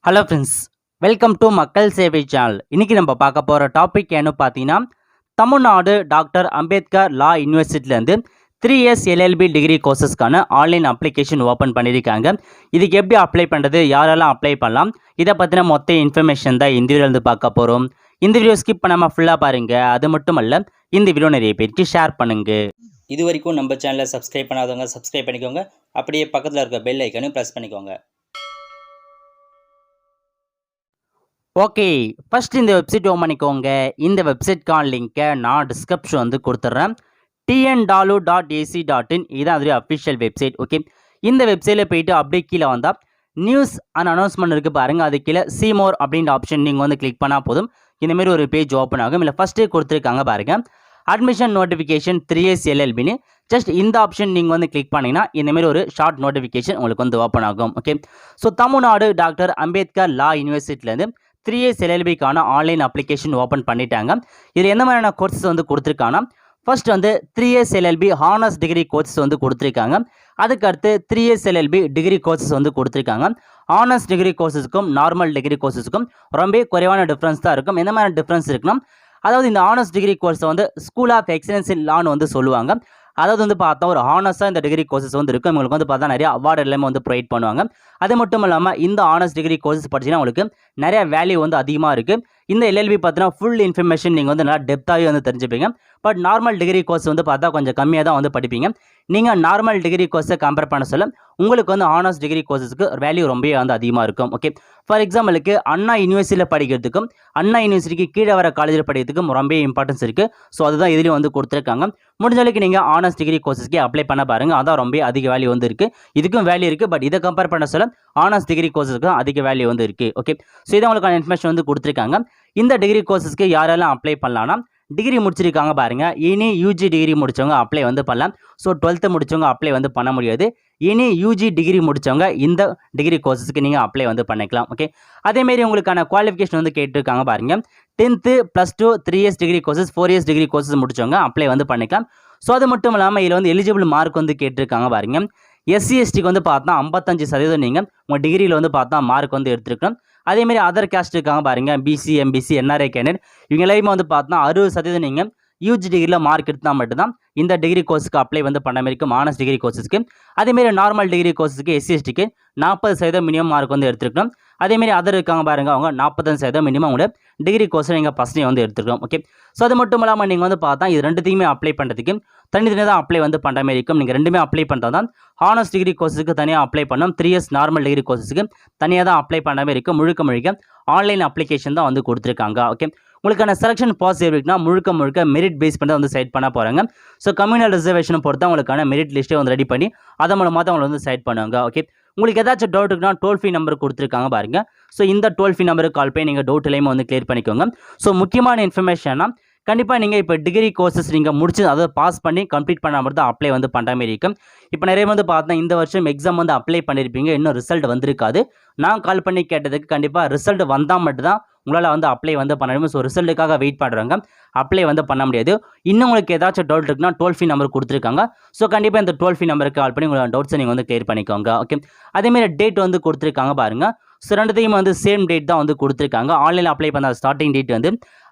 Hello friends, welcome to மக்கள் சேவை channel. இன்னைக்கு நம்ம பார்க்க போகிற டாபிக் என்ன பார்த்தீங்கன்னா, தமிழ்நாடு டாக்டர் அம்பேத்கர் லா யூனிவர்சிட்டிலேருந்து 3 இயர்ஸ் எல்எல்பி டிகிரி கோர்சஸ்க்கான ஆன்லைன் அப்ளிகேஷன் ஓப்பன் பண்ணியிருக்காங்க. இதுக்கு எப்படி அப்ளை பண்ணுறது, யாரெல்லாம் அப்ளை பண்ணலாம், இதை பற்றின மொத்த இன்ஃபர்மேஷன் தான் இந்த வீடியோலேருந்து பார்க்க போகிறோம். இந்த வீடியோ ஸ்கிப் பண்ணாமல் ஃபுல்லாக பாருங்கள். அது மட்டும் அல்ல, இந்த வீடியோ நிறைய பேருக்கு ஷேர் பண்ணுங்கள். இது வரைக்கும் நம்ம சேனலை சப்ஸ்கிரைப் பண்ணாதவங்க சப்ஸ்கிரைப் பண்ணிக்கோங்க. அப்படியே பக்கத்தில் இருக்க பெல் ஐக்கனையும் ப்ரெஸ் பண்ணிக்கோங்க. ஓகே, ஃபஸ்ட் இந்த வெப்சைட் ஓப்பன் பண்ணிக்கோங்க. இந்த வெப்சைட்கான லிங்க்கை நான் டிஸ்கிரிப்ஷன் வந்து கொடுத்துட்றேன். tndalu.ac.in இதான் அதோடைய அஃபிஷியல் வெப்சைட். ஓகே, இந்த வெப்சைட்டில் போயிட்டு அப்படியே கீழே வந்தால் நியூஸ் அண்ட் அனௌன்ஸ்மெண்ட் இருக்குது பாருங்கள். அது கீழே சீமோர் அப்படின்ற ஆப்ஷன் நீங்கள் வந்து கிளிக் பண்ணால் போதும், இந்தமாரி ஒரு பேஜ் ஓப்பன் ஆகும். இல்லை ஃபஸ்ட்டே கொடுத்துருக்காங்க பாருங்கள், அட்மிஷன் நோட்டிஃபிகேஷன் 3 இயர்ஸ் எல்எல்பின்னு. ஜஸ்ட் இந்த ஆப்ஷன் நீங்கள் வந்து கிளிக் பண்ணிங்கன்னா இந்தமாரி ஒரு ஷார்ட் நோட்டிஃபிகேஷன் உங்களுக்கு வந்து ஓப்பன் ஆகும். Okay, so Tamil Nadu doctor Ambedkar law யூனிவர்சிட்டிலேருந்து 3 இயர்ஸ் எல்எல்பிக்கான ஆன்லைன் அப்ளிகேஷன் ஓப்பன் பண்ணிட்டாங்க. இதில் என்ன மாதிரியான கோர்சஸ் வந்து கொடுத்துருக்காங்கன்னா, ஃபர்ஸ்ட் வந்து 3 years LLB honours degree courses வந்து கொடுத்துருக்காங்க. அதுக்கடுத்து 3 இயர்ஸ் எல்எல்பி டிகிரி கோர்சஸ் வந்து கொடுத்துருக்காங்க. ஆனர்ஸ் டிகிரி கோர்சஸுக்கும் நார்மல் டிகிரி கோர்சஸுக்கும் ரொம்ப குறைவான டிஃப்ரென்ஸ் தான் இருக்கும். என்ன மாதிரி டிஃப்ரென்ஸ் இருக்குன்னா, அதாவது இந்த ஆனர்ஸ் டிகிரி கோர்ஸை வந்து ஸ்கூல் ஆஃப் எக்ஸலன்ஸ் இன் லான்னு வந்து சொல்லுவாங்க. அதாவது வந்து பார்த்தா ஒரு ஹானர்ஸாக இந்த டிகிரி கோர்சஸ் வந்து இருக்கும். உங்களுக்கு வந்து பார்த்தா நிறைய அவார்டு எல்லாமே வந்து ப்ரொவைட் பண்ணுவாங்க. அது மட்டும் இல்லாமல் இந்த ஆனர்ஸ் டிகிரி கோர்சஸ் படிச்சிங்கன்னா உங்களுக்கு நிறைய வேல்யூ வந்து அதிகமாக இருக்குது. இந்த எல்எல்பி பார்த்தீங்கன்னா ஃபுல் இன்ஃபர்மேஷன் நீங்கள் வந்து நல்லா டெப்த்தாகவே வந்து தெரிஞ்சுப்பீங்க. பட் நார்மல் டிகிரி கோர்ஸ் வந்து பார்த்தா கொஞ்சம் கம்மியாக தான் வந்து படிப்பீங்க. நீங்கள் நார்மல் டிகிரி கோர்ஸை கம்பேர் பண்ண சொல்ல உங்களுக்கு வந்து ஆனர்ஸ் டிகிரி கோர்சஸ்க்கு வேல்யூ ரொம்ப வந்து அதிகமாக இருக்கும். ஓகே, ஃபார் எக்ஸாம்பிளுக்கு அண்ணா யூனிவர்சிட்டியில் படிக்கிறதுக்கும் அண்ணா யூனிவர்சிட்டிக்கு கீழே வர காலேஜில் படிக்கிறதுக்கும் ரொம்ப இம்பார்ட்டன்ஸ் இருக்குது. ஸோ அதுதான் இதுலேயும் வந்து கொடுத்துருக்காங்க. முடிஞ்ச அளவுக்கு நீங்கள் ஆனர்ஸ் டிகிரி கோர்சஸ்க்கு அப்ளை பண்ண பாருங்கள். அதான் ரொம்ப அதிக வேல்யூ வந்து இருக்குது. இதுக்கும் வேல்யூ இருக்குது, பட் இதை கம்பேர் பண்ண சொல்ல ஆனர்ஸ் டிகிரி கோர்சஸ்க்கு அதிக வேல்யூ வந்து இருக்குது. ஓகே, ஸோ இதை உங்களுக்கான இன்ஃபர்மேஷன் வந்து கொடுத்துருக்காங்க. இந்த டிகிரி கோர்சஸ்க்கு யாரெல்லாம் அப்ளை பண்ணலாம்னா, டிகிரி முடிச்சிருக்காங்க பாருங்க, இனி யூஜி டிகிரி முடிச்சவங்க அப்ளை வந்து பண்ணலாம். ஸோ 12th முடிச்சவங்க அப்ளை வந்து பண்ண முடியாது. இனி யூஜி டிகிரி முடிச்சவங்க இந்த டிகிரி கோர்சஸ்க்கு நீங்கள் அப்ளை வந்து பண்ணிக்கலாம். ஓகே, அதேமாரி உங்களுக்கான குவாலிஃபிகேஷன் வந்து கேட்டிருக்காங்க பாருங்க, 10th +2 3 years degree courses 4 years degree courses முடிச்சவங்க அப்ளை வந்து பண்ணிக்கலாம். ஸோ அது மட்டும் இல்லாமல் இதில் வந்து எலிஜிபிள் மார்க் வந்து கேட்டிருக்காங்க பாருங்க. எஸ்சி எஸ்டிக்கு வந்து பார்த்தா 55% நீங்கள் உங்கள் டிகிரியில் வந்து பார்த்தா மார்க் வந்து எடுத்துருக்கணும். அதேமாரி அதர் கேஸ்ட் இருக்காங்க பாருங்கள், பிசி எம்பிசி என்ஆர்ஐ கேண்டர், இவங்க எல்லாருமே வந்து பார்த்தா 60% நீங்கள் யூஜி டிகிரியில் மார்க் எடுத்தால் மட்டும்தான் இந்த டிகிரி கோர்ஸுக்கு அப்ளை வந்து பண்ண மாதிரி இருக்கும். ஆனர்ஸ் டிகிரி கோர்ஸஸ்க்கு அதேமாரி நார்மல் டிகிரி கோர்ஸுக்கு எஸ்சி எஸ்டிக்கு 40% மினிமம் மார்க் வந்து எடுத்துருக்கணும். அதேமாரி அதர் இருக்காங்க பாருங்கள், அவங்க 45% மினிமம் உங்களோட டிகிரி கோர்ஸை நீங்கள் ஃபஸ்ட்டே வந்து எடுத்துருக்கோம். ஓகே, ஸோ அது மட்டும் இல்லாமல் நீங்கள் வந்து பார்த்தா இது ரெண்டுத்தையுமே அப்ளை பண்ணுறதுக்கு தனித்தனியாக தான் அப்ளை வந்து பண்ணுற மாதிரி இருக்கும். நீங்கள் ரெண்டுமே அப்ளை பண்ணுறது தான் ஹானர்ஸ் டிகிரி கோர்ஸுக்கு தனியாக அப்ளை பண்ணோம், 3 இயர்ஸ் நார்மல் டிகிரி கோர்ஸுக்கு தனியாக தான் அப்ளை பண்ணுற மாதிரி இருக்கும். முழுக்க ஆன்லைன் அப்ளிகேஷன் தான் வந்து கொடுத்துருக்காங்க. ஓகே, உங்களுக்கான செலெக்ஷன் பாசிட்டிவ் இருக்குன்னா முழுக்க மெரிட் பேஸ் பண்ணி வந்து செலக்ட் பண்ண போகிறாங்க. ஸோ கம்யூனல் ரிசர்வேஷனை பொறுத்து உங்களுக்கான மெரிட் லிஸ்ட்டை வந்து ரெடி பண்ணி அதன் மூலமாக தான் உங்களை வந்து செலக்ட் பண்ணுவாங்க. ஓகே, உங்களுக்கு ஏதாச்சும் டவுட் இருக்குன்னா டோல் ஃப்ரீ நம்பர் கொடுத்துருக்காங்க பாருங்க. ஸோ இந்த டோல் ஃப்ரீ நம்பருக்கு கால் பண்ணி நீங்கள் டவுட் எல்லாமே வந்து கிளியர் பண்ணிக்கோங்க. ஸோ முக்கியமான இன்ஃபர்மேஷன்னா, கண்டிப்பாக நீங்கள் இப்போ டிகிரி கோர்சஸ் நீங்கள் முடிச்சு அதை பாஸ் பண்ணி கம்ப்ளீட் பண்ண மட்டும் தான் அப்ளை வந்து பண்ணுற மாதிரி இருக்கும். இப்போ நிறைய வந்து பார்த்தா இந்த வருஷம் எக்ஸாம் வந்து அப்ளை பண்ணியிருப்பீங்க, இன்னும் ரிசல்ட் வந்திருக்காது. நான் கால் பண்ணி கேட்டதுக்கு கண்டிப்பாக ரிசல்ட் வந்தால் மட்டும்தான் உங்களால் வந்து அப்ளை வந்து பண்ண முடியும். ஸோ ரிசல்ட்டுக்காக வெயிட் பண்ணுறாங்க, அப்ளை வந்து பண்ண முடியாது. இன்னும் உங்களுக்கு ஏதாச்சும் டவுட் இருக்குன்னா டோல் ஃப்ரீ நம்பர் கொடுத்துருக்காங்க. ஸோ கண்டிப்பாக இந்த டோல் ஃப்ரீ நம்பருக்கு கால் பண்ணி உங்களோட டவுட்ஸை நீங்கள் வந்து கிளியர் பண்ணிக்கோங்க. ஓகே, அதேமாரி டேட் வந்து கொடுத்துருக்காங்க பாருங்கள். ஸோ ரெண்டுத்தையும் வந்து சேம் டேட் தான் வந்து கொடுத்துருக்காங்க. ஆன்லைனில் அப்ளை பண்ண ஸ்டார்டிங் டேட் வந்து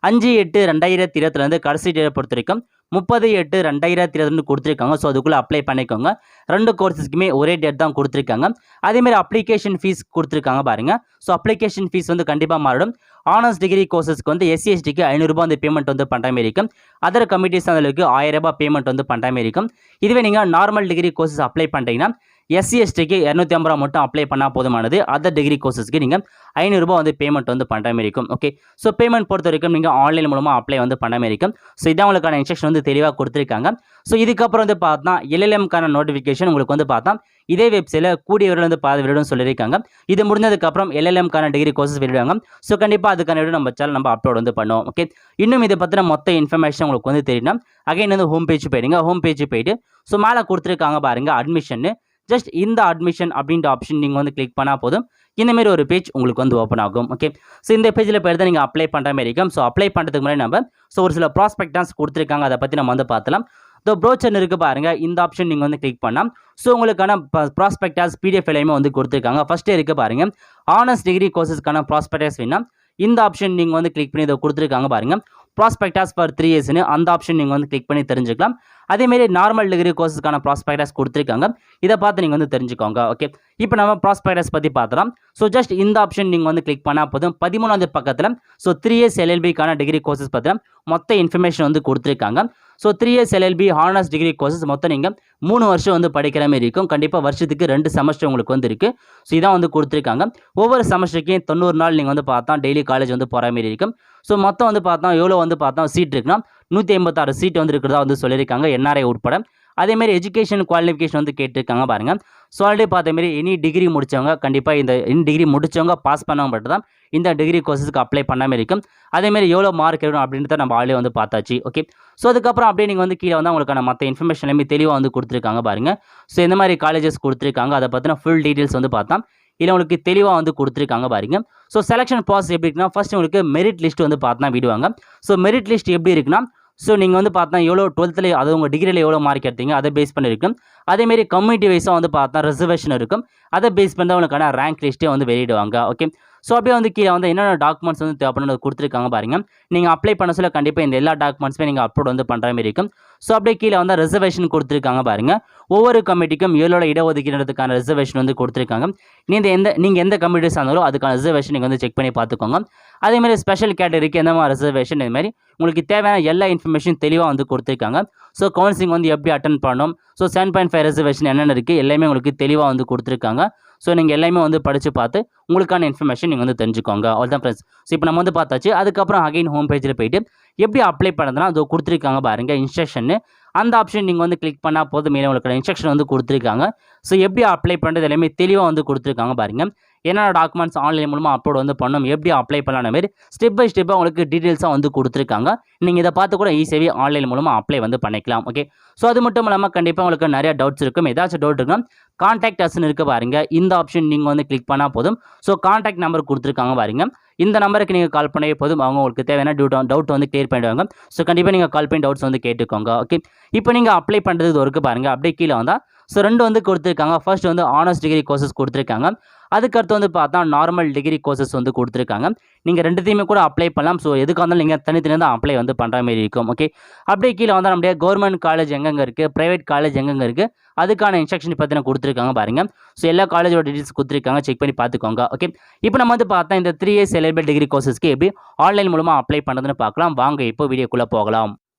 5/8/2020 கடைசி டேட்டை பொறுத்த வரைக்கும் 30/8/2020 கொடுத்துருக்காங்க. ஸோ அதுக்குள்ளே அப்ளை பண்ணிக்கோங்க. ரெண்டு கோர்ஸஸ்க்குமே ஒரே டேட் தான் கொடுத்துருக்காங்க. அதேமாதிரி அப்ளிகேஷன் ஃபீஸ் கொடுத்துருக்காங்க பாருங்கள். ஸோ அப்ளிகேஷன் ஃபீஸ் வந்து கண்டிப்பாக மாறிடும். ஆனர்ஸ் டிகிரி கோர்சஸ்க்கு வந்து எஸ்சி எஸ்டிக்கு 500 வந்து பேமெண்ட் வந்து பண்ணுற மாதிரி இருக்கும். அதர் கமிட்டிஸ் அதுக்கு 1000 பேமெண்ட் வந்து பண்ணுற மாதிரி இருக்கும். இதுவே நீங்கள் நார்மல் டிகிரி கோர்சஸ் அப்ளை பண்ணுறீங்கன்னா எஸ்சி எஸ்டிக்கு 250 மட்டும் அப்ளை பண்ணால் போதுமானது. அதர் டிகிரி கோர்சஸ்க்கு நீங்கள் 500 வந்து பேமெண்ட் வந்து பண்ணுற மாதிரி இருக்கும். ஓகே, ஸோ பேமெண்ட் பொறுத்த வரைக்கும் நீங்கள் ஆன்லைன் மூலமாக அப்ளை வந்து பண்ண மாதிரி இருக்கும். ஸோ இதான் உங்களுக்கான இன்ஸ்ட்ரக்ஷன் வந்து தெளிவாக கொடுத்துருக்காங்க. ஸோ இதுக்கப்புறம் வந்து பார்த்தா எல்எல்எம்கான நோட்டிஃபிகேஷன் உங்களுக்கு வந்து பார்த்தா இதே வெப்சைட்டில் கூடிய விரைவில் வந்து வெளியிடும் சொல்லியிருக்காங்க. இது முடிஞ்சதுக்கப்புறம் எல்எல்எம்கான டிகிரி கோர்சஸ் வெளியிடுவாங்க. ஸோ கண்டிப்பாக அதுக்கான வீடியோ நம்ம சேனல் நம்ம அப்லோட் வந்து பண்ணுவோம். ஓகே, இன்னும் இதை பற்றின மொத்த இன்ஃபர்மேஷன் உங்களுக்கு வந்து தெரியும்னா அகைன் வந்து ஹோம் பேஜ் போயிடுங்க. ஹோம் பேஜ் போயிட்டு ஸோ மேலே கொடுத்துருக்காங்க பாருங்கள் அட்மிஷன். ஜஸ்ட் இந்த அட்மிஷன் அப்படின்ற ஆப்ஷன் நீங்கள் வந்து கிளிக் பண்ணால் போதும், இந்தமாரி ஒரு பேஜ் உங்களுக்கு வந்து ஓப்பன் ஆகும். ஓகே, ஸோ இந்த பேஜில் போய் தான் நீங்கள் அப்ளை பண்ணுற மாதிரி இருக்கும். ஸோ அப்ளை பண்ணுறதுக்கு முன்னாடி நம்ம ஒரு சில ப்ராஸ்பெக்டாஸ் கொடுத்துருக்காங்க, அதை பற்றி நம்ம வந்து பார்த்தலாம். இந்த ப்ரோச்சர் இருக்குது பாருங்கள், இந்த ஆப்ஷன் நீங்கள் வந்து கிளிக் பண்ணால் ஸோ உங்களுக்கான ப்ராஸ்பெக்டாஸ் பிடிஎஃப் எல்லாமே வந்து கொடுத்துருக்காங்க. ஃபஸ்ட்டே இருக்குது பாருங்கள், ஆனர்ஸ் டிகிரி கோர்சஸ்க்கான ப்ராஸ்பெக்டாஸ் வேணால் இந்த ஆப்ஷன் நீங்கள் வந்து கிளிக் பண்ணி இதை கொடுத்துருக்காங்க பாருங்கள், ப்ராஸ்பெக்டாஸ் ஃபார் 3 இயர்ஸ்னு அந்த ஆப்ஷன் நீங்கள் வந்து கிளிக் பண்ணி தெரிஞ்சுக்கலாம். அதேமாரி நார்மல் டிகிரி கோர்ஸஸ்க்கான ப்ராஸ்பெக்டாஸ் கொடுத்துருக்காங்க, இதை பார்த்து நீங்கள் வந்து தெரிஞ்சுக்கோங்க. ஓகே, இப்போ நம்ம ப்ராஸ்பெக்டாஸ் பற்றி பார்த்துலாம். ஸோ ஜஸ்ட் இந்த ஆப்ஷன் நீங்கள் வந்து கிளிக் பண்ணால் போதும். 13வது பக்கத்தில் ஸோ 3 இயர்ஸ் எல்எல்பிக்கான டிகிரி கோர்சஸ் பார்த்தீங்கன்னா மொத்த இன்ஃபர்மேஷன் வந்து கொடுத்துருக்காங்க. So 3 years LLB honours degree courses மொத்தம் நீங்கள் 3 வருஷம் வந்து படிக்கிற மாதிரி இருக்கும். கண்டிப்பாக வருஷத்துக்கு 2 செமஸ்டர் உங்களுக்கு வந்து இருக்குது. ஸோ இதான் வந்து கொடுத்துருக்காங்க. ஒவ்வொரு செமஸ்டருக்கும் 90 நாள் நீங்கள் வந்து பார்த்தா டெய்லி காலேஜ் வந்து போகிற மாதிரி இருக்கும். ஸோ மொத்தம் வந்து பார்த்தா எவ்வளோ வந்து பார்த்தா சீட் இருக்குன்னா 156 சீட் வந்து இருக்கிறதா வந்து சொல்லியிருக்காங்க, என்ஆர்ஐ உட்பட. அதேமாரி எஜுகேஷன் குவாலிஃபிகேஷன் வந்து கேட்டிருக்காங்க பாருங்கள். ஸோ ஆல்ரெடி பார்த்த மாரி எனி டிகிரி முடித்தவங்க, கண்டிப்பாக இந்த டிகிரி முடித்தவங்க பாஸ் பண்ணவங்க மட்டும் தான் இந்த டிகிரி கோர்ஸஸ்க்கு அப்ளை பண்ணாமல் இருக்கும். அதேமாரி எவ்வளோ மார்க் இருக்கணும் அப்படின்றத நம்ம ஆல்ரெடி வந்து பார்த்தாச்சு. ஓகே, ஸோ அதுக்கப்புறம் அப்படியே நீங்கள் வந்து கீழே வந்து உங்களுக்கான மற்ற இன்ஃபர்மேஷன் எல்லாமே தெளிவாக வந்து கொடுத்துருக்காங்க பாருங்கள். ஸோ இந்த மாதிரி காலேஜஸ் கொடுத்துருக்காங்க, அதை பற்றின ஃபுல் டீட்டெயில்ஸ் வந்து பார்த்தா இல்லை உங்களுக்கு தெளிவாக வந்து கொடுத்துருக்காங்க பாருங்க. ஸோ செலெக்ஷன் ப்ராசஸ் எப்படி இருக்குன்னா, ஃபஸ்ட் உங்களுக்கு மெரிட் லிஸ்ட் வந்து பார்த்தா விடுவாங்க. ஸோ மெரிட் லிஸ்ட் எப்படி இருக்குன்னா, ஸோ நீங்கள் வந்து பார்த்தா எவ்வளோ 12th அது உங்கள் டிகிரியில் எவ்வளோ மார்க் எடுத்தீங்க அதை பேஸ் பண்ணியிருக்கும். அதேமாரி கம்யூனிட்டி வைஸாக வந்து பார்த்தா ரிசர்வேஷன் இருக்கும், அதை பேஸ் பண்ணி தான் உங்களுக்கான ரேங்க் லிஸ்ட்டே வந்து வெளியிடுவாங்க. ஓகே, ஸோ அப்படியே வந்து கீழே வந்து என்னென்ன டாக்குமெண்ட்ஸ் வந்து தேவைப்படுறது கொடுத்துருக்காங்க பாருங்க. நீங்கள் அப்ளை பண்ண சொல்ல கண்டிப்பாக இந்த எல்லா டாக்குமெண்ட்ஸுமே நீங்கள் அப்லோட் வந்து பண்ணுற மாதிரி இருக்கும். ஸோ அப்படியே கீழே வந்து ரிசர்வேஷன் கொடுத்துருக்காங்க பாருங்க. ஒவ்வொரு கமிட்டிக்கும் எவ்வளோ இடஒதுக்கீடுறதுக்கான ரிசர்வேஷன் வந்து கொடுத்துருக்காங்க. நீங்கள் எந்த கமிட்டிஸ் இருந்தாலும் அதுக்கான ரிசர்வேஷன் நீங்கள் வந்து செக் பண்ணி பார்த்துக்கோங்க. அதேமாதிரி ஸ்பெஷல் கேட்டகரிக்கு எந்த மாதிரி ரிசர்வேஷன், இதுமாதிரி உங்களுக்கு தேவையான எல்லா இன்ஃபர்மேஷன் தெளிவாக வந்து கொடுத்துருக்காங்க. ஸோ கவுன்சிலிங் வந்து எப்படி அட்டன் பண்ணணும், ஸோ 7.5 ரிசர்வேஷன் என்னென்ன இருக்குது எல்லாமே உங்களுக்கு தெளிவாக வந்து கொடுத்துருக்காங்க. ஸோ நீங்கள் எல்லாமே வந்து படித்து பார்த்து உங்களுக்கான இன்ஃபர்மேஷன் நீங்கள் வந்து தெரிஞ்சுக்கோங்க. அவ்வளோதான் ஃப்ரெண்ட்ஸ். ஸோ இப்போ நம்ம வந்து பார்த்தாச்சு. அதுக்கப்புறம் அகைன் ஹோம் பேஜில் போய்ட்டு எப்படி அப்ளை பண்ணுறதுனா அது கொடுத்துருக்காங்க பாருங்கள், இன்ஸ்ட்ரக்ஷன். அந்த ஆப்ஷன் நீங்கள் வந்து கிளிக் பண்ணால் போதும், மேலே உங்களுக்கு இன்ஸ்ட்ரக்ஷன் வந்து கொடுத்துருக்காங்க. ஸோ எப்படி அப்ளை பண்ணுறது எல்லாமே தெளிவாக வந்து கொடுத்துருக்காங்க பாருங்கள். என்னென்ன டாக்குமெண்ட்ஸ் ஆன்லைன் மூலமாக அப்லோட் வந்து பண்ணணும், எப்படி அப்ளை பண்ணலான மாரி ஸ்டெப் பை ஸ்டெப்பாக உங்களுக்கு டீட்டெயில்ஸாக வந்து கொடுத்துருக்காங்க. நீங்கள் இதை பார்த்து கூட ஈஸியாகவே ஆன்லைன் மூலமாக அப்ளை வந்து பண்ணிக்கலாம். ஓகே, ஸோ அது மட்டும் இல்லாமல் கண்டிப்பாக உங்களுக்கு நிறைய டவுட்ஸ் இருக்கும். ஏதாச்சும் டவுட் இருக்குன்னா கான்டாக்ட் அஸ்ன்னு இருக்க பாருங்கள், இந்த ஆப்ஷன் நீங்கள் வந்து கிளிக் பண்ணால் போதும். ஸோ கான்டாக்ட் நம்பர் கொடுத்துருக்காங்க பாருங்கள், இந்த நம்பருக்கு நீங்கள் கால் பண்ணவே போதும், அவங்க உங்களுக்கு தேவையான டவுட் வந்து கிளியர் பண்ணிடுவாங்க. ஸோ கண்டிப்பாக நீங்கள் கால் பண்ணி டவுட்ஸ் வந்து கேட்டுக்கோங்க. ஓகே, இப்போ நீங்கள் அப்ளை பண்ணுறது ஒர்க்கு பாருங்கள், அப்படியே கீழே வந்தால் ஸோ 2 வந்து கொடுத்துருக்காங்க. ஃபர்ஸ்ட் வந்து ஆனர்ஸ் டிகிரி கோர்சஸ் கொடுத்துருக்காங்க, அதுக்கடுத்து வந்து பார்த்தா நார்மல் டிகிரி கோர்சஸ் வந்து கொடுத்துருக்காங்க. நீங்கள் ரெண்டுத்தையுமே கூட அப்ளை பண்ணலாம். ஸோ எதுக்காக இருந்தாலும் நீங்கள் தனித்தனியாக தான் அப்ளை வந்து பண்ணுற மாதிரி இருக்கும். ஓகே, அப்படியே கீழே வந்தால் நம்முடைய கவர்மெண்ட் காலேஜ் எங்கெங்கே இருக்குது, ப்ரைவேட் காலேஜ் எங்கெங்கே இருக்குது, அதுக்கான இன்ஸ்ட்ரக்ஷன் பற்றின கொடுத்துருக்காங்க பாருங்கள். ஸோ எல்லா காலேஜோட டீட்டெயில்ஸ் கொடுத்துருக்காங்க, செக் பண்ணி பார்த்துக்கோங்க. ஓகே, இப்போ நம்ம வந்து பார்த்தா இந்த 3 இயர்ஸ் எல்எல்பி டிகிரி கோர்சஸ்க்கு எப்படி ஆன்லைன் மூலமாக அப்ளை பண்ணுறதுன்னு பார்க்கலாம். வாங்க இப்போ வீடியோக்குள்ளே போகலாம்.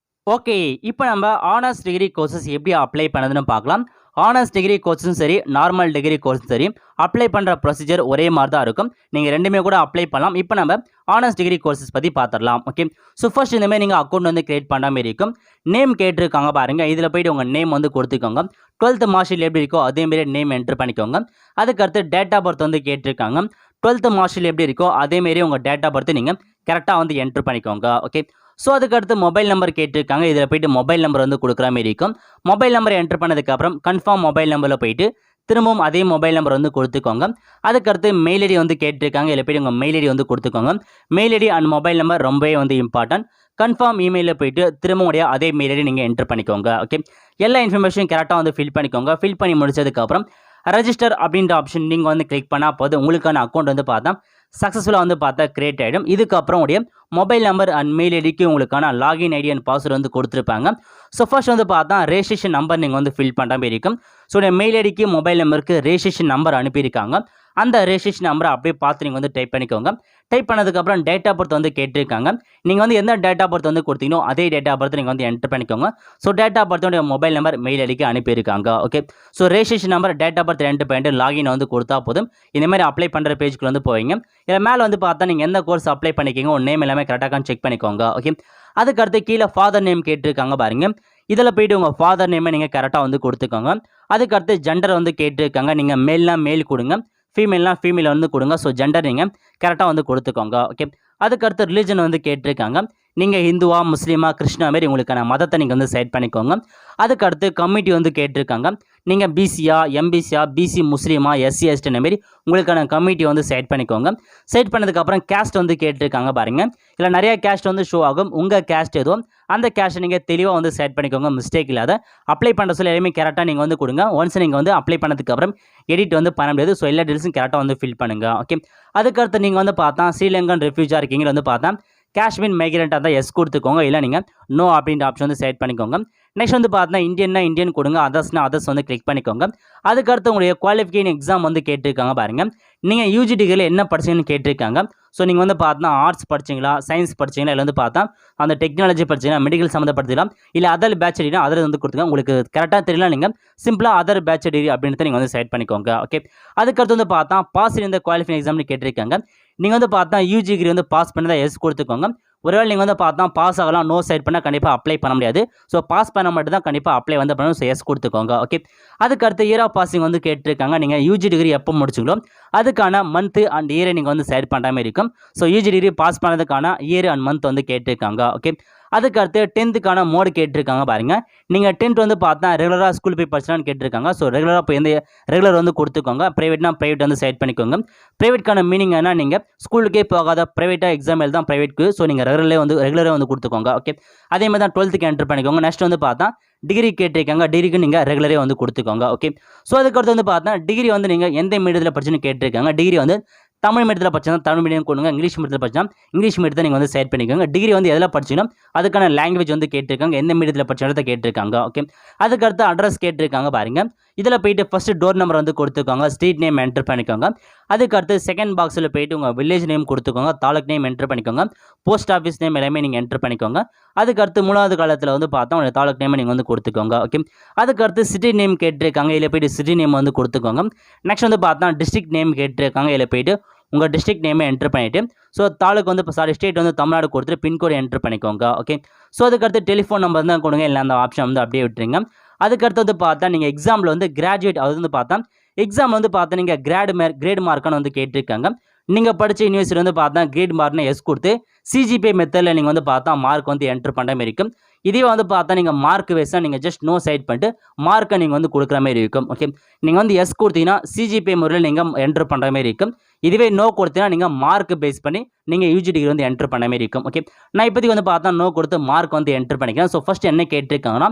ஓகே, இப்போ நம்ம ஆனர்ஸ் டிகிரி கோர்சஸ் எப்படி அப்ளை பண்ணுறதுன்னு பார்க்கலாம். ஆனர்ஸ் டிகிரி கோர்ஸும் சரி, நார்மல் டிகிரி கோர்ஸும் சரி, அப்ளை பண்ணுற ப்ரொசீஜர் ஒரே மாதிரி தான் இருக்கும். நீங்கள் ரெண்டுமே கூட அப்ளை பண்ணலாம். இப்போ நம்ம ஆனர்ஸ் டிகிரி கோர்சஸ் பற்றி பார்த்துடலாம். ஓகே, ஸோ ஃபர்ஸ்ட் இந்தமாதிரி நீங்கள் அக்கௌண்ட் வந்து கிரியேட் பண்ண மாதிரி இருக்கும். நேம் கேட்டிருக்காங்க பாருங்கள், இதில் போய்ட்டு உங்கள் நேம் வந்து கொடுத்துக்கோங்க. 12th மார்க் ஷீட் எப்படி இருக்கோ அதேமாரி நேம் என்ட்ரு பண்ணிக்கோங்க. அதுக்கடுத்து டேட் ஆஃப் பர்த் வந்து கேட்டிருக்காங்க. 12th மார்க் ஷீட் எப்படி இருக்கோ அதேமாரி உங்கள் டேட் ஆஃப் பர்த் நீங்கள் கரெக்டாக வந்து என்ட்ரு பண்ணிக்கோங்க. ஓகே, ஸோ அதுக்கடுத்து மொபைல் நம்பர் கேட்டிருக்காங்க, இதில் போய்ட்டு மொபைல் நம்பர் வந்து கொடுக்குற மாதிரி இருக்கும். மொபைல் நம்பரை என்ட்ரு பண்ணதுக்கப்புறம் கன்ஃபார்ம் மொபைல் நம்பரில் போய்ட்டு திரும்பவும் அதே மொபைல் நம்பர் வந்து கொடுத்துக்கோங்க. அதுக்கடுத்து மெயில் ஐடி வந்து கேட்டிருக்காங்க, இதில் போய்ட்டு உங்கள் மெயில் ஐடி வந்து கொடுத்துக்கோங்க. Mail ID and mobile number ரொம்பவே வந்து இம்பார்ட்டன்ட். கன்ஃபார்ம் இமெயிலில் போய்ட்டு திரும்பவும் அதே மெயில் ஐடி நீங்கள் என்ட்ரு பண்ணிக்கோங்க. ஓகே, எல்லா இன்ஃபர்மேஷன் கரெக்டாக வந்து ஃபில் பண்ணிக்கோங்க. ஃபில் பண்ணி முடிச்சதுக்கப்புறம் ரெஜிஸ்டர் அப்படின்ற ஆப்ஷன் நீங்கள் வந்து கிளிக் பண்ணால் போதும், உங்களுக்கான அக்கௌண்ட் வந்து பார்த்தா சக்ஸஸ்ஃபுல்லாக வந்து பார்த்தா கிரியேட் ஆகிடும். இதுக்கப்புறம் உடைய மொபைல் நம்பர் அண்ட் மெயில் ஐடிக்கு உங்களுக்கான லாகின் ஐடி அண்ட் பாஸ்வேர்டு வந்து கொடுத்துருப்பாங்க. ஸோ ஃபர்ஸ்ட் வந்து பார்த்தா ரெஜிஸ்ட்ரேஷன் நம்பர் நீங்கள் வந்து ஃபில் பண்ணுற மாதிரி இருக்கும். ஸோ மெயில் ஐடிக்கு மொபைல் நம்பருக்கு ரெஜிஸ்ட்ரேஷன் நம்பர் அனுப்பியிருக்காங்க. அந்த ரெஜிஸ்ட்ரேஷன் நம்பரை அப்படியே பார்த்து நீங்கள் வந்து டைப் பண்ணிக்கோங்க. டைப் பண்ணதுக்கப்புறம் டேட் ஆஃப் பர்த் வந்து கேட்டிருக்காங்க. நீங்கள் வந்து எந்த டேட் ஆஃப் பர்த் வந்து கொடுத்தீங்களோ அதே டேட் ஆஃப் பர்த் நீங்கள் வந்து என்ட்ரு பண்ணிக்கோங்க. ஸோ டேட் ஆஃப் பர்த்தோடைய மொபைல் நம்பர் மெயில் ஐடிக்கு அனுப்பியிருக்காங்க. Okay, so registration number date of birth enter பண்ணிட்டு லாகின் வந்து கொடுத்தா போதும், இந்தமாதிரி அப்ளை பண்ணுற பேஜுக்கு வந்து போவீங்க. இதில் மேலே வந்து பார்த்தா நீங்கள் எந்த கோர்ஸ் அப்ளை பண்ணிக்கிங்க, உங்கள் நேம் எல்லாமே கரெக்டாக செக் பண்ணிக்கோங்க. ஓகே, அதுக்கடுத்து கீழே ஃபாதர் நேம் கேட்டிருக்காங்க பாருங்க, இதில் போய்ட்டு உங்கள் ஃபாதர் நேமை நீங்கள் கரெக்டாக வந்து கொடுத்துக்கோங்க. அதுக்கடுத்து ஜெண்டர் வந்து கேட்டிருக்காங்க, நீங்கள் மேல்னா மேல் கொடுங்க, ஃபீமேல்னா ஃபீமேல் வந்து கொடுங்க. ஸோ ஜெண்டர் நீங்கள் கரெக்டாக வந்து கொடுத்துக்கோங்க. ஓகே, அதுக்கடுத்து ரிலீஜன் வந்து கேட்டிருக்காங்க, நீங்கள் ஹிந்துவா முஸ்லீமா கிறிஸ்டினா மாரி உங்களுக்கான மதத்தை நீங்கள் வந்து செலக்ட் பண்ணிக்கோங்க. அதுக்கு அடுத்து கம்யூனிட்டி வந்து கேட்டிருக்காங்க. நீங்கள் பிசியா எம்பிசியா பிசி முஸ்லீமா எஸ்சி எஸ்டி மாரி உங்களுக்கான கம்யூனிட்டி வந்து செலக்ட் பண்ணிக்கோங்க. செலக்ட் பண்ணதுக்கப்புறம் கேஸ்ட் வந்து கேட்டிருக்காங்க பாருங்கள். இல்லை நிறைய கேஸ்ட் வந்து ஷோ ஆகும். உங்கள் கேஸ்ட் எதுவும் அந்த கேஸ்ட்டை நீங்கள் தெளிவாக வந்து செலக்ட் பண்ணிக்கோங்க. மிஸ்டேக் இல்லாத அப்ளை பண்ணுற சொல்ல எல்லாமே கரெக்டாக நீங்கள் வந்து கொடுங்க. ஒன்ஸ் நீங்கள் வந்து அப்ளை பண்ணதுக்கப்புறம் எடிட் வந்து பண்ண முடியாது. ஸோ எல்லா டீல்ஸும் கரெக்டாக வந்து ஃபில் பண்ணுங்கள். ஓகே, அதுக்கடுத்து நீங்கள் வந்து பார்த்தா ஸ்ரீலங்கன் ரெஃப்யூஜாக இருக்கீங்க வந்து பார்த்தா காஷ்மீர் மைக்ரேட்டாக தான் எஸ் கொடுத்துக்கோங்க. இல்லை நீங்கள் நோ அப்படின்ற ஆப்ஷன் வந்து செலக்ட் பண்ணிக்கோங்க. நெக்ஸ்ட் வந்து பார்த்தா இந்தியன்னா இந்தியன் கொடுங்க. அதர்ஸ்னா அதர்ஸ் வந்து கிளிக் பண்ணிக்கோங்க. அதுக்கடுத்து உங்களுடைய குவாலிஃபிகேஷன் எக்ஸாம் வந்து கேட்டிருக்காங்க பாருங்கள். நீங்கள் யூஜி டிகிரியில் என்ன படிச்சீங்கன்னு கேட்டிருக்காங்க. ஸோ நீங்கள் வந்து பார்த்தா ஆர்ட்ஸ் படிச்சிங்களா சயின்ஸ் படிச்சிங்களா இல்லை வந்து பார்த்தா அந்த டெக்னாலஜி படிச்சிங்களா மெடிக்கல் சம்மந்தப்படுத்தலாம் இல்லை அதர் பேச்சுலர்னா அதில் வந்து கொடுத்துங்க. உங்களுக்கு கரெக்டாக தெரியல நீங்கள் சிம்பிளாக அதர் பேச்சுலர் அப்படின்றத நீங்கள் வந்து செலக்ட் பண்ணிக்கோங்க. ஓகே, அதுக்கடுத்து வந்து பார்த்தா பாஸ் இந்த குவாலிஃபிகேஷன் எக்ஸாம்னு கேட்டிருக்காங்க. நீங்கள் வந்து பார்த்தா யூஜி டிகிரி வந்து பாஸ் பண்ணி தான் எஸ் கொடுத்துக்கோங்க. ஒருவேளை நீங்கள் வந்து பார்த்தா பாஸ் ஆகலாம் நோ சைட் பண்ணால் கண்டிப்பாக அப்ளை பண்ண முடியாது. ஸோ பாஸ் பண்ண மட்டும் தான் கண்டிப்பாக அப்ளை வந்து பண்ணணும். ஸோ எஸ் கொடுத்துக்கோங்க. ஓகே, அதுக்கடுத்து இயர் ஆஃப் பாசிங் வந்து கேட்டிருக்காங்க. நீங்கள் யூஜி டிகிரி எப்போ முடிச்சிங்களோ அதுக்கான மந்த்து அண்ட் இயரை நீங்கள் வந்து செலக்ட் பண்ணுற மாதிரி இருக்கும். ஸோ யூஜி டிகிரி பாஸ் பண்ணதுக்கான இயர் அண்ட் மந்த் வந்து கேட்டிருக்காங்க. ஓகே, அதுக்கடுத்து 10th மோடு கேட்டிருக்காங்க பாருங்கள். நீங்கள் 10th வந்து பார்த்தா ரெகுலராக ஸ்கூல் போய் படிச்சலான்னு கேட்டிருக்காங்க. ஸோ ரெகுலராக போய் எந்த ரெகுலர் வந்து கொடுத்துக்கோங்க. ப்ரைவேட்னா ப்ரைவேட் வந்து செலக்ட் பண்ணிக்கோங்க. ப்ரைவேட்கான மீனிங் என்ன, நீங்கள் ஸ்கூலுக்கே போகாத ப்ரைவேட்டாக எக்ஸாம் எழுதான் ப்ரைவேட்க்கு. ஸோ நீங்கள் ரெகுலரே வந்து கொடுத்துக்கோங்க. ஓகே, அதே மாதிரி தான் 12th என்ட்ரு பண்ணிக்கோங்க. நெக்ஸ்ட் வந்து பார்த்தா டிகிரி கேட்டிருக்காங்க. டிகிரிக்கு நீங்கள் ரெகுலரே வந்து கொடுத்துக்கோங்க. ஓகே, ஸோ அதுக்கடுத்து வந்து பார்த்தா டிகிரி வந்து நீங்கள் எந்த மீடியத்தில் படிச்சுன்னு கேட்டிருக்காங்க. டிகிரி வந்து தமிழ் மீடியத்தில் படிச்சா தமிழ் மீடியம் கொடுங்க. இங்கிலீஷ் மீடியத்தில் படிச்சா இங்கிலீஷ் மீடியத்தை நீங்கள் வந்து செலக்ட் பண்ணிக்கோங்க. டிகிரி வந்து எதில் படிச்சிங்கன்னா அதுக்கான லாங்குவேஜ் வந்து கேட்டிருக்காங்க. எந்த மீடியத்தில் படிச்சதை கேட்டிருக்காங்க. ஓகே, அதுக்கடுத்து அட்ரஸ் கேட்டிருக்காங்க பாருங்கள். இதில் போயிட்டு ஃபஸ்ட்டு டோர் நம்பர் வந்து கொடுத்துக்கோங்க. ஸ்ட்ரீட் நேம் என்ட்ரு பண்ணிக்கோங்க. அதுக்கடுத்து செகண்ட் பாக்ஸில் போயிட்டு உங்கள் வில்லேஜ் நேம் கொடுத்துக்கோங்க. தாலுக் நேம் என்ட்ரு பண்ணிக்கோங்க. போஸ்ட் ஆஃபீஸ் நேம் எல்லாமே நீங்கள் என்ட்ரு பண்ணிக்கோங்க. அதுக்கடுத்து 3வது காலத்தில் வந்து பார்த்தா உங்கள் தாலுக் நேம் நீங்கள் வந்து கொடுத்துக்கோங்க. ஓகே, அதுக்கடுத்து சிட்டி நேம் கேட்டிருக்காங்க. இதில் போயிட்டு சிட்டி நேம் வந்து கொடுத்துக்கோங்க. நெக்ஸ்ட் வந்து பார்த்தா டிஸ்ட்ரிக்ட் நேம் கேட்டிருக்காங்க. இதில் போயிட்டு உங்கள் டிஸ்ட்ரிக்ட் நேமை என்ட்ரு பண்ணிவிட்டு ஸோ தாலுக்கு வந்து இப்போ ஸ்டேட் வந்து தமிழ்நாடு கொடுத்துட்டு பின்கோடு என்ட்ரு பண்ணிக்கோங்க. ஓகே, ஸோ அதுக்கடுத்து டெலிஃபோன் நம்பர் தான் கொடுங்க. இல்லை அந்த ஆப்ஷன் வந்து அப்படியே விட்டுருங்க. அதுக்கடுத்து வந்து பார்த்தா நீங்கள் எக்ஸாமில் வந்து கிராஜுவேட் அது வந்து பார்த்தா எக்ஸாம் வந்து பார்த்தா நீங்கள் கிரேட் மார்க்கான வந்து கேட்டிருக்காங்க. நீங்கள் படித்த யூனிவர்சிட்டி வந்து பார்த்தா கிரேட் மார்க்னு எஸ் கொடுத்து சிஜிபிஏ மெத்தடில் நீங்கள் வந்து பார்த்தா மார்க் வந்து என்ட்ரு பண்ணுற மாதிரி இருக்கும். இதே வந்து பார்த்தா நீங்கள் மார்க் வைஸாக நீங்கள் ஜஸ்ட் நோ சைட் பண்ணிட்டு மார்க்கை நீங்கள் வந்து கொடுக்குற மாதிரி இருக்கும். ஓகே, நீங்கள் வந்து எஸ் கொடுத்தீங்கன்னா சிஜிபிஏ முறையில் நீங்கள் என்ட்ரு பண்ணுற மாதிரி இருக்கும். இதுவே நோ கொடுத்தீங்கன்னா நீங்கள் மார்க் பேஸ் பண்ணி நீங்கள் யூஜி டிகிரி வந்து என்ட்ரு பண்ண மாதிரி இருக்கும். ஓகே, நான் இப்போதைக்கு வந்து பார்த்தா நோ கொடுத்து மார்க் வந்து என்ட்ரு பண்ணிக்கிறேன். ஸோ ஃபஸ்ட் என்ன கேட்டிருக்காங்கன்னா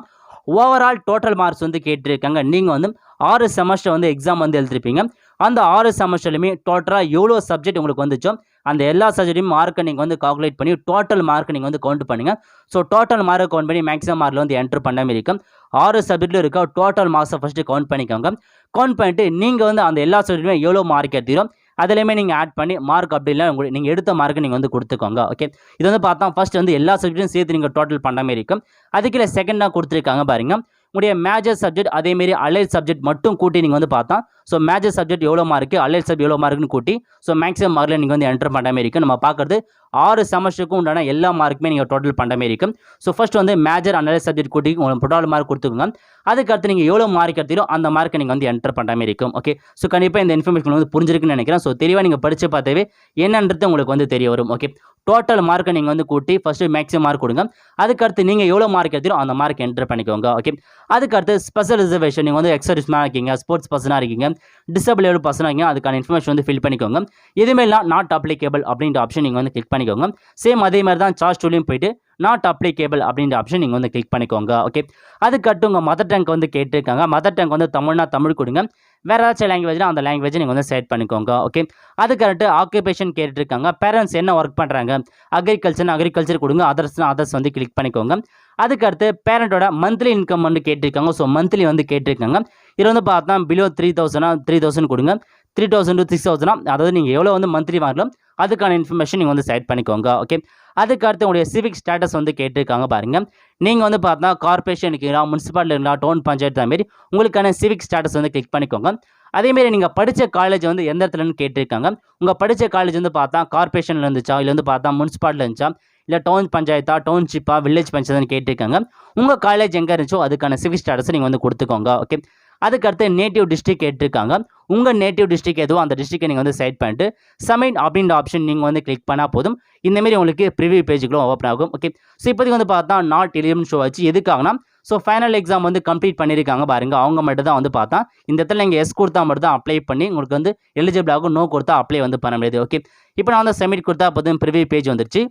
ஓவரால் டோட்டல் மார்க்ஸ் வந்து கேட்டிருக்காங்க. நீங்கள் வந்து 6 செமஸ்டர் வந்து எக்ஸாம் வந்து எழுதிருப்பீங்க. அந்த 6 செமஸ்டர்லையுமே டோட்டலாக எவ்வளோ சப்ஜெக்ட் உங்களுக்கு வந்துச்சோ அந்த எல்லா சப்ஜெக்ட்டையும் மார்க்கை நீங்கள் வந்து கால்குலேட் பண்ணி டோட்டல் மார்க் நீங்கள் வந்து கவுண்ட் பண்ணுங்கள். ஸோ டோட்டல் மார்க்கை கவுண்ட் பண்ணி மேக்ஸிமம் மார்க்கில் வந்து என்ட்ரு பண்ண மாதிரி இருக்கும். 6 சப்ஜெக்ட்டில் இருக்க டோட்டல் மார்க்ஸை ஃபஸ்ட்டு கவுண்ட் பண்ணிக்கோங்க. கவுண்ட் பண்ணிட்டு நீங்கள் வந்து அந்த எல்லா சப்ஜெக்ட்டுமே எவ்வளோ மார்க் எடுத்தீரோ அதிலையுமே நீங்கள் ஆட் பண்ணி மார்க் அப்படி இல்லை உங்களுக்கு நீங்கள் எடுத்த மார்க்கை நீங்கள் வந்து கொடுத்துக்கோங்க. ஓகே, இது வந்து பார்த்தா ஃபஸ்ட் வந்து எல்லா சப்ஜெக்ட்டும் சேர்த்து நீங்கள் டோட்டல் பண்ண மாதிரி இருக்கும். அதுக்கு செகண்டாக கொடுத்துருக்காங்க பாருங்க. உங்களுடைய மேஜர் சப்ஜெக்ட் அதேமாரி அலைட் சப்ஜெக்ட் மட்டும் கூட்டி நீங்கள் வந்து பார்த்தா ஸோ மேஜர் சப்ஜெக்ட் எவ்வளோ மார்க்கு அலைட் சப்ஜெக்ட் எவ்வளோ மார்க்குன்னு கூட்டி ஸோ மேக்ஸிமம் மார்க்கில் நீங்கள் வந்து என்டர் பண்ணுற மாதிரி இருக்கும். நம்ம பார்க்குறது 6 செமஸ்டருக்கும் உண்டான எல்லா மார்க்குமே நீங்கள் டோட்டல் பண்ணுற மாதிரி இருக்கும். ஸோ ஃபஸ்ட் வந்து மேஜர் அனலைஸ் சப்ஜெக்ட் கூட்டி உங்களுக்கு டோட்டல் மார்க் கொடுத்துக்கோங்க. அதுக்கடுத்து நீங்கள் எவ்வளோ மார்க் எடுத்தீரோ அந்த மார்க்கை நீங்கள் வந்து என்டர் பண்ணுற மாதிரி இருக்கும். ஓகே, ஸோ கண்டிப்பாக இந்த இன்ஃபர்மேஷன் வந்து புரிஞ்சிருக்குன்னு நினைக்கிறேன். ஸோ தெளிவாக நீங்கள் படித்து பார்த்தாவே என்னன்றது உங்களுக்கு வந்து தெரிய வரும். ஓகே, டோட்டல் மார்க்கை நீங்கள் வந்து கூட்டி ஃபஸ்ட்டு மேக்ஸிமம் மார்க் கொடுங்க. அதுக்கடுத்து நீங்கள் எவ்வளோ மார்க் எடுத்தீரோ அந்த மார்க் என்டர் பண்ணிக்கோங்க. ஓகே, அதுக்கடுத்து ஸ்பெஷல் ரிசர்வேஷன் நீங்கள் வந்து எக்ஸர்விஸ்மேனாக இருக்கீங்க, ஸ்போர்ட்ஸ் பர்சனாக இருக்கீங்க, டிசபிள் லெவல் பர்சனாக இருக்கீங்க, அதுக்கான இன்ஃபர்மேஷன் வந்து ஃபில் பண்ணிக்கோங்க. இதுமாரிலாம் நாட் அப்ளிகேபிள் அப்படின்ற ஆப்ஷன் நீங்கள் வந்து கிளிக் பண்ணிக்கோங்க. சேம் அதே மாதிரி தான் சார்ஜ் டூலையும் போயிட்டு நாட் அப்ளிகேபிள் அப்படின்ற ஆப்ஷன் நீங்கள் வந்து கிளிக் பண்ணிக்கோங்க. ஓகே, அதுக்கடுத்து உங்கள் மதர் டங் வந்து கேட்டிருக்காங்க. மதர் டங் வந்து தமிழ்னா தமிழ் கொடுங்க. வேறு ஏதாச்சும் லாங்குவேஜ்னா அந்த லாங்குவேஜை நீங்கள் வந்து செலக்ட் பண்ணிக்கோங்க. ஓகே, அதுக்கடுத்து ஆக்குபேஷன் கேட்டிருக்காங்க. பேரண்ட்ஸ் என்ன ஒர்க் பண்ணுறாங்க, அக்ரிகல்ச்சர் கொடுங்க. அதர்ஸ் வந்து கிளிக் பண்ணிக்கோங்க. அதுக்கடுத்து பேரண்ட்டோட மந்த்லி இன்கம் வந்து கேட்டிருக்காங்க. ஸோ மந்த்லி வந்து கேட்டிருக்காங்க. இது வந்து பார்த்தா பிலோ 3000 கொடுங்க. 3000 to 6000 அதாவது நீங்கள் எவ்வளோ வந்து மந்த்லி வாங்கலாம் அதுக்கான இன்ஃபர்மேஷன் நீங்கள் வந்து செலக்ட் பண்ணிக்கோங்க. ஓகே, அதுக்கடுத்து உங்களுடைய சிவிக் ஸ்டேட்டஸ் வந்து கேட்டிருக்காங்க பாருங்கள். நீங்கள் வந்து பார்த்தா கார்பரேஷன் இருக்கீங்களா, முனிசிபாலிட்டி இருக்கீங்களா, டவுன் பஞ்சாயத்து மாரி உங்களுக்கான சிவிக் ஸ்டேட்டஸ் வந்து கிளிக் பண்ணிக்கோங்க. அதேமாரி நீங்கள் படித்த காலேஜ் வந்து எந்த இடத்துலன்னு கேட்டிருக்காங்க. உங்கள் படித்த காலேஜ் வந்து பார்த்தா கார்பரேஷனில் இருந்துச்சா, இல்லை வந்து பார்த்தா முனிசிபாலிட்டியில் இருந்துச்சா, இல்லை டவுன் பஞ்சாயத்தா, டவுன்ஷிப்பா, வில்லேஜ் பஞ்சாயத்துன்னு கேட்டிருக்காங்க. உங்கள் காலேஜ் எங்கே இருந்துச்சோ அதுக்கான சிவிக் ஸ்டேட்டஸை நீங்கள் வந்து கொடுத்துக்கோங்க. ஓகே, அதுக்கடுத்து நேட்டிவ் டிஸ்ட்ரிக்ட் கேட்டிருக்காங்க. உங்கள் நேட்டிவ் டிஸ்ட்ரிக்ட் எதுவோ அந்த டிஸ்ட்ரிக்டை நீங்கள் வந்து செலக்ட் பண்ணிட்டு சப்மிட் அப்படின்ற ஆப்ஷன் நீங்கள் வந்து கிளிக் பண்ணால் போதும். இந்தமாரி உங்களுக்கு ப்ரிவியூ பேஜுக்குள்ள ஓப்பன் ஆகும். ஓகே, ஸோ இப்போதைக்கு வந்து பார்த்தா நாட் எலிஜிபிள்னு ஷோ ஆச்சு. எதுக்காகனா ஸோ ஃபைனல் எக்ஸாம் வந்து கம்ப்ளீட் பண்ணியிருக்காங்க பாருங்க, அவங்க மட்டும் தான் வந்து பார்த்தா இந்த இடத்துல நீங்கள் எஸ் கொடுத்தா மட்டும் தான் அப்ளை பண்ணி உங்களுக்கு வந்து எலிஜிபிள் ஆகும். நோ கொடுத்தா அப்ளை வந்து பண்ண முடியாது. ஓகே, இப்போ நான் வந்து சப்மிட் கொடுத்தா போதும் ப்ரிவியூ பேஜ் வந்துருச்சு.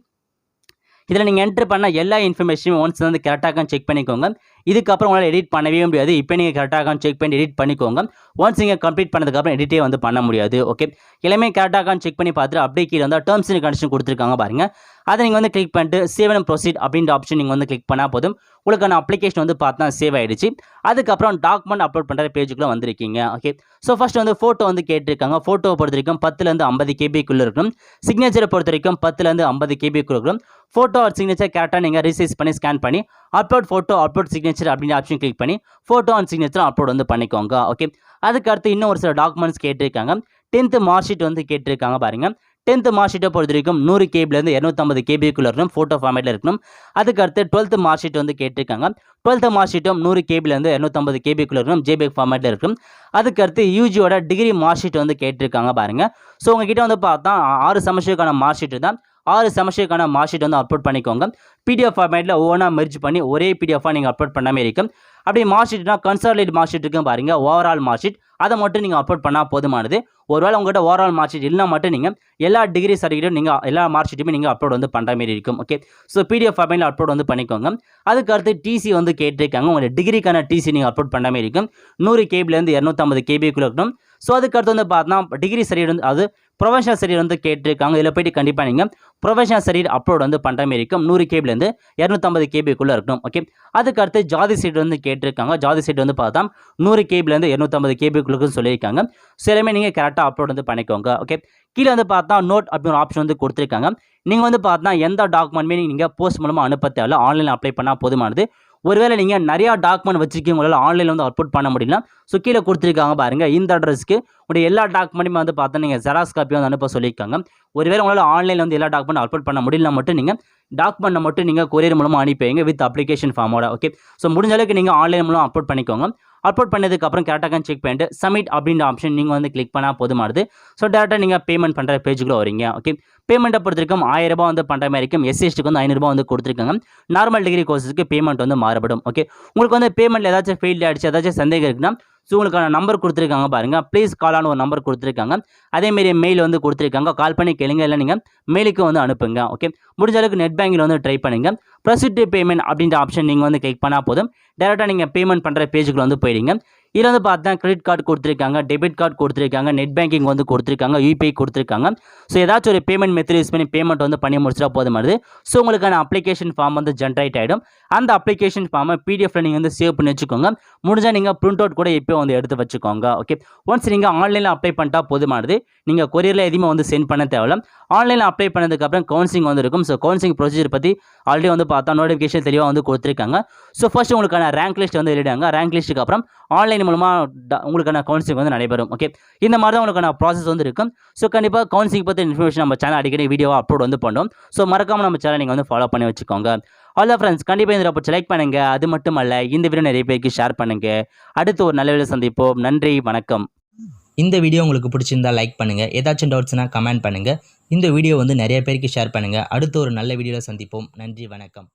இதில் நீங்கள் என்ட்ரு பண்ண எல்லா இன்ஃபர்மேஷனும் ஒன்ஸ் வந்து கரெக்டாக செக் பண்ணிக்கோங்க. இதுக்கப்புறம் உங்களால் எடிட் பண்ணவே முடியாது. இப்போ நீங்கள் கரெக்டாக செக் பண்ணி எடிட் பண்ணிக்கோங்க. ஒன்ஸ் நீங்கள் கம்ப்ளீட் பண்ணதுக்கப்புறம் எடிட்டே வந்து பண்ண முடியாது. ஓகே, எல்லாமே கரெக்டாக செக் பண்ணி பார்த்துட்டு அப்படியே கீழே வந்து டேர்ம்ஸ் அண்ட் கண்டிஷன் கொடுத்துருக்காங்க பாருங்கள், அதை நீங்கள் வந்து கிளிக் பண்ணிட்டு சேவ் அண்ட் ப்ரொசீட் அப்படின்ற ஆப்ஷன் நீங்கள் வந்து கிளிக் பண்ணால் போதும். உங்களுக்கான அப்ளிகேஷன் வந்து பார்த்தா சேவ் ஆகிடுச்சு. அதுக்கப்புறம் டாக்குமெண்ட் அப்லோட் பண்ணுற பேஜுக்குள்ளே வந்திருக்கீங்க. ஓகே, ஸோ ஃபஸ்ட் வந்து ஃபோட்டோ வந்து கேட்டிருக்காங்க. ஃபோட்டோவை பொறுத்த வரைக்கும் 10லேருந்து 50 கேபிக்குள்ளே இருக்கணும். சிக்னேச்சரை பொறுத்த வரைக்கும் 10லேருந்து 50 கேபிக்குள்ளே இருக்கணும். ஃபோட்டோ ஆர் சிக்னேச்சர் கரெக்டாக நீங்கள் ரீசைஸ் பண்ணி ஸ்கேன் பண்ணி அப்லோட் ஃபோட்டோ அப்லோட் சிக்னேச்சர் அப்படின்ற ஆப்ஷன் கிளிக் பண்ணி ஃபோட்டோ அண்ட் சிக்னேச்சர் அப்லோட் வந்து பண்ணிக்கோங்க. ஓகே, அதுக்கு அடுத்து இன்னும் ஒரு சில டாக்குமெண்ட்ஸ் கேட்டிருக்காங்க. 10th மார்க் ஷீட் வந்து கேட்டிருக்காங்க பாருங்கள். 10th மார்க் ஷீட்டை பொறுத்த வரைக்கும் 100 கேபிலேருந்து 250 கேபிக்குள்ளே இருக்கணும். ஃபோட்டோ ஃபார்மேட்டில் இருக்கணும். அதுக்கடுத்து 12th மார்க் ஷீட் வந்து கேட்டிருக்காங்க. 12th மார்க் ஷீட்டும் 100 கேபிலேருந்து 250 கேபிக்குள்ளே இருக்கணும். ஜேபிஎக் ஃபார்மேட்டில் இருக்கும். அதுக்கடுத்து யூஜியோட டிகிரி மார்க் ஷீட் வந்து கேட்டிருக்காங்க பாருங்கள். ஸோ உங்ககிட்ட வந்து பார்த்தா 6 செமஸ்டருக்கான மார்க் ஷீட்டு தான். 6 செமஸ்டருக்கான மார்க் ஷீட் வந்து அப்லோட் பண்ணிக்கோங்க. பிடிஎஃப் ஃபார்மேட்டில் ஒவ்வொன்றா மெர்ஜ் பண்ணி ஒரே பிடிஎஃபாக நீங்கள் அப்லோட் பண்ணாமல் இருக்கும். அப்படி மார்க் ஷீட்னா கன்சாலிடேட் மார்க் ஷீட் இருக்கும் பாருங்க, ஓவரால் மார்க் ஷீட் அதை மட்டும் நீங்கள் அப்லோட் பண்ணால் போதுமானது. ஒருவேளை உங்கள்கிட்ட ஓவரால் மார்க் ஷீட் இல்லைனா மட்டும் நீங்கள் எல்லா டிகிரி சர்டிஃபிகேட்டும் நீங்கள் எல்லா மார்க் ஷீட்டுமே நீங்கள் அப்லோட் வந்து பண்ணுற மாதிரி இருக்கும். ஓகே, ஸோ பிடிஎஃப் ஃபார்மேட்டில் அப்லோட் வந்து பண்ணிக்கோங்க. அதுக்கடுத்து டிசி வந்து கேட்டிருக்காங்க. உங்களுடைய டிகிரிக்கான டிசி நீங்கள் அப்லோட் பண்ணுற மாதிரி இருக்கும். 100 கேபிலேருந்து 250 கேபிக்குள்ளே இருக்கணும். ஸோ அதுக்கடுத்து வந்து பார்த்தா டிகிரி சர்டிஃபிகேட் வந்து அது ப்ரொஃபஷனல் சர்டிஃபிகேட் வந்து கேட்டிருக்காங்க. இதில் போய்ட்டு கண்டிப்பாக நீங்கள் ப்ரொஃபஷனல் சர்டிஃபிகேட் அப்லோட் வந்து பண்ணுற மாதிரி இருக்கும். 100 கேபிலேருந்து 250 கேபிக்குள்ளே இருக்கணும். ஓகே, அதுக்கடுத்து ஜாதி சீட் வந்து கேட்டிருக்காங்க. ஜாதி சீட் வந்து பார்த்தா 100 கேபிலேருந்து 250 கேபிக்குள்ளே சொல்லியிருக்காங்க. ஸோ எல்லாமே நீங்கள் கரெக்டாக அப்லோட் வந்து பண்ணிக்கோங்க. ஓகே, கீழே வந்து பார்த்தா நோட் அப்படின்னு ஆப்ஷன் வந்து கொடுத்துருக்காங்க. நீங்கள் வந்து பார்த்தா எந்த டாக்குமெண்ட்டுமே நீங்கள் போஸ்ட் மூலமாக அனுப்ப தேவையில்ல, ஆன்லைனில் அப்ளை பண்ணால் போதுமானது. ஒருவேளை நீங்கள் நிறையா டாக்குமெண்ட் வச்சுருக்கீங்க, உங்களால் ஆன்லைனில் வந்து அப்லோட் பண்ண முடியல, ஸோ கீழே கொடுத்துருக்காங்க பாருங்கள், இந்த அட்ரஸ்க்கு உடைய எல்லா டாக்குமெண்ட்டுமே வந்து பார்த்தா நீங்கள் ஜெராக்ஸ் காப்பி வந்து அனுப்ப சொல்லியிருக்காங்க. ஒருவேளை உங்களால் ஆன்லைனில் வந்து எல்லா டாக்குமெண்ட் அப்லோட் பண்ண முடியல மட்டும் நீங்கள் டாக்குமெண்ட்டை மட்டும் நீங்கள் கொரியர் மூலமாக அனுப்பி வைங்க வித் அப்ளிகேஷன் ஃபார்மோட. ஓகே, ஸோ முடிஞ்ச அளவுக்கு நீங்கள் ஆன்லைன் மூலம் அப்லோட் பண்ணிக்கோங்க. அப்லோட் பண்ணதுக்கப்புறம் கரெக்டாக செக் பண்ணிட்டு சப்மிட் அப்படின்ற ஆப்ஷன் நீங்கள் வந்து கிளிக் பண்ணால் போதுமானது. ஸோ டேரெக்டாக நீங்கள் பேமெண்ட் பண்ணுற பேஜுக்குள்ளே வரீங்க. ஓகே, பேமெண்ட்டை பொறுத்த வரைக்கும் 1000 ரூபாய் வந்து பண்ணுற மாதிரி இருக்கும். எஸ்சிஎஸ்டிக்கு வந்து 500 ரூபாய் வந்து கொடுத்துருக்காங்க. நார்மல் டிகிரி கோர்ஸுக்கு பேமெண்ட் வந்து மாறுபடும். ஓகே, உங்களுக்கு வந்து பேமெண்ட்டில் ஏதாச்சும் ஃபெயில் ஆகிடுச்சு, ஏதாச்சும் சந்தேகம் இருக்குன்னா ஸோ உங்களுக்கான நம்பர் கொடுத்துருக்காங்க பாருங்கள், ப்ளீஸ் காலான ஒரு நம்பர் கொடுத்துருக்காங்க. அதேமாரி மெயில் வந்து கொடுத்துருக்காங்க, கால் பண்ணி கேளுங்க, இல்லை நீங்கள் மெயிலுக்கு வந்து அனுப்புங்க. ஓகே, முடிஞ்ச அளவுக்கு நெட் பேங்கில் வந்து ட்ரை பண்ணுங்கள். ப்ரொசீட் பேமெண்ட் அப்படின்ற ஆப்ஷன் நீங்கள் வந்து கிளிக் பண்ணால் போதும். டேரெக்டாக நீங்கள் பேமெண்ட் பண்ணுற பேஜுக்குள்ள வந்து போயிடுங்க. இதில் வந்து பார்த்தா கிரெடிட் கார்டு கொடுத்துருக்காங்க, டெபிட் கார்டு கொடுத்துருக்காங்க, நெட் பேங்கிங் வந்து கொடுத்துருக்காங்க, யூபிஐ கொடுத்துருக்காங்க. ஸோ ஏதாச்சும் ஒரு பேமெண்ட் மெத்தட் யூஸ் பண்ணி பேமெண்ட் வந்து பண்ணி முடிச்சிட்டா போதுமானது. ஸோ உங்களுக்கான அப்ளிகேஷன் ஃபார்ம் வந்து ஜென்ரேட் ஆகிடும். அந்த அப்ளிகேஷன் ஃபார்மை பிடிஎஃப்ல நீங்கள் வந்து சேவ் பண்ணி வச்சுக்கோங்க. முடிஞ்சால் நீங்கள் பிரிண்ட் அவுட் கூட இப்போ வந்து எடுத்து வச்சுக்கோங்க. ஓகே, ஒன்ஸ் நீங்கள் ஆன்லைனில் அப்ளை பண்ணிட்டா போதுமானது. நீங்கள் கொரியரில் எதுவுமே வந்து சென்ட் பண்ண தேவையில்ல. ஆன்லைனில் அப்ளை பண்ணதுக்கப்புறம் கவுன்சிலிங் வந்து இருக்கும். ஸோ கவுன்சிலிங் ப்ரொசீஜர் பற்றி ஆல்ரெடி வந்து பார்த்தா நோட்டிஃபிகேஷன் தெளிவாக வந்து கொடுத்துருக்காங்க. ஸோ ஃபர்ஸ்ட் உங்களுக்கான ரேங்க் லிஸ்ட் வந்து வெளியிடாங்க. ரேங்க் லிஸ்ட்டுக்கு அப்புறம் ஆன்லைன் மூலமாக உங்களுக்கான கவுன்சிலிங் வந்து நடைபெறும். ஓகே, இந்த மாதிரி தான் உங்களுக்கான ப்ராசஸ் வந்து இருக்கும். ஸோ கண்டிப்பாக கவுன்சிலிங் பற்றி இன்ஃபர்மேஷன் நம்ம சேனல் அடிக்கடி வீடியோவாக அப்லோட் வந்து பண்ணோம். ஸோ மறக்காமல் நம்ம சேனல் நீங்கள் வந்து ஃபாலோ பண்ணி வச்சுக்கோங்க. ஆல் ஃப்ரெண்ட்ஸ், கண்டிப்பாக இந்த அப்போ லைக் பண்ணுங்கள். அது மட்டும் அல்ல, இந்த வீடியோ நிறைய பேருக்கு ஷேர் பண்ணுங்கள். அடுத்து ஒரு நல்ல வீடியோ சந்திப்போம். நன்றி, வணக்கம். இந்த வீடியோ உங்களுக்கு பிடிச்சிருந்தா லைக் பண்ணுங்கள். ஏதாச்சும் டவுட்ஸ்னால் கமெண்ட் பண்ணுங்கள். இந்த வீடியோ வந்து நிறைய பேருக்கு ஷேர் பண்ணுங்கள். அடுத்து ஒரு நல்ல வீடியோவில் சந்திப்போம். நன்றி, வணக்கம்.